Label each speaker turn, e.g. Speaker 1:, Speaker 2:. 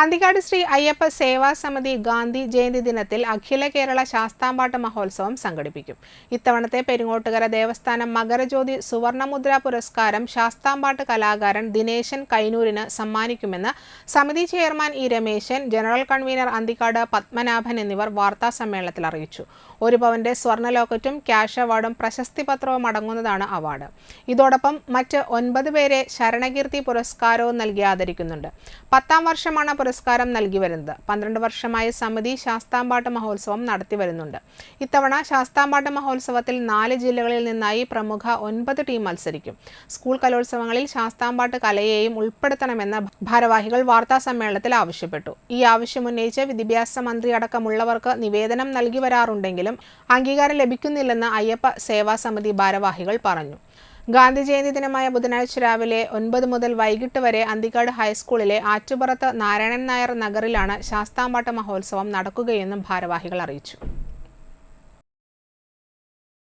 Speaker 1: അന്തിക്കാട് ശ്രീ അയ്യപ്പ സേവാ സമിതി ഗാന്ധി ജയന്തി ദിനത്തിൽ അഖില കേരള ശാസ്താംപാട്ട് മഹോത്സവം സംഘടിപ്പിക്കും. ഇത്തവണത്തെ പെരിങ്ങോട്ടുകര ദേവസ്ഥാനം മകരജ്യോതി സുവർണമുദ്ര പുരസ്കാരം ശാസ്താംപാട്ട് കലാകാരൻ ദിനേശൻ കൈനൂരിന് സമ്മാനിക്കുമെന്ന് സമിതി chairman E Rameshan, general convener Anthikad Padmanabhan എന്നിവർ വാർത്താസമ്മേളനത്തിൽ അറിയിച്ചു. 1 പവന്റെ സ്വർണ്ണ ലോക്കറ്റും ക്യാഷ് അവാർഡും പ്രശസ്തി പത്രവും അടങ്ങുന്നതാണ് അവാർഡ്. ഇതോടൊപ്പം മറ്റ് 9 പേരെ ശരണകീർത്തി പുരസ്കാരവും നൽകി ആദരിക്കുന്നുണ്ട്. 10ാം വർഷമാണ് പുരസ്കാരം നൽകി വരുന്നത്. 12 വർഷമായി സമിതി ശാസ്താംപാട്ട് മഹോത്സവം നടത്തി വരുന്നുണ്ട്. ഇത്തവണ ശാസ്താംപാട്ട് മഹോത്സവത്തിൽ 4 ജില്ലകളിൽ നിന്നായി പ്രമുഖ 9 ടീം മത്സരിക്കും. സ്കൂൾ കലോത്സവങ്ങളിൽ ശാസ്താംപാട്ട് കലയെയും ഉൾപ്പെടുത്തണമെന്ന് ഭാരവാഹികൾ വാർത്താസമ്മേളനത്തിൽ ആവശ്യപ്പെട്ടു. ഈ ആവശ്യമുന്നയിച്ച് വിദ്യാഭ്യാസ മന്ത്രി അടക്കമുള്ളവർക്ക് നിവേദനം നൽകി വരാറുണ്ടെങ്കിലും അംഗീകാരം ലഭിക്കുന്നില്ലെന്ന് അയ്യപ്പ സേവാ സമിതി ഭാരവാഹികൾ പറഞ്ഞു. ഗാന്ധി ജയന്തി ദിനമായ ബുധനാഴ്ച രാവിലെ 9 മുതൽ വൈകിട്ട് വരെ അന്തിക്കാട് ഹൈസ്കൂളിലെ ആറ്റുപുറത്ത് നാരായണൻ നായർ നഗറിലാണ് ശാസ്താംപാട്ട് മഹോത്സവം നടക്കുകയെന്നും ഭാരവാഹികൾ അറിയിച്ചു.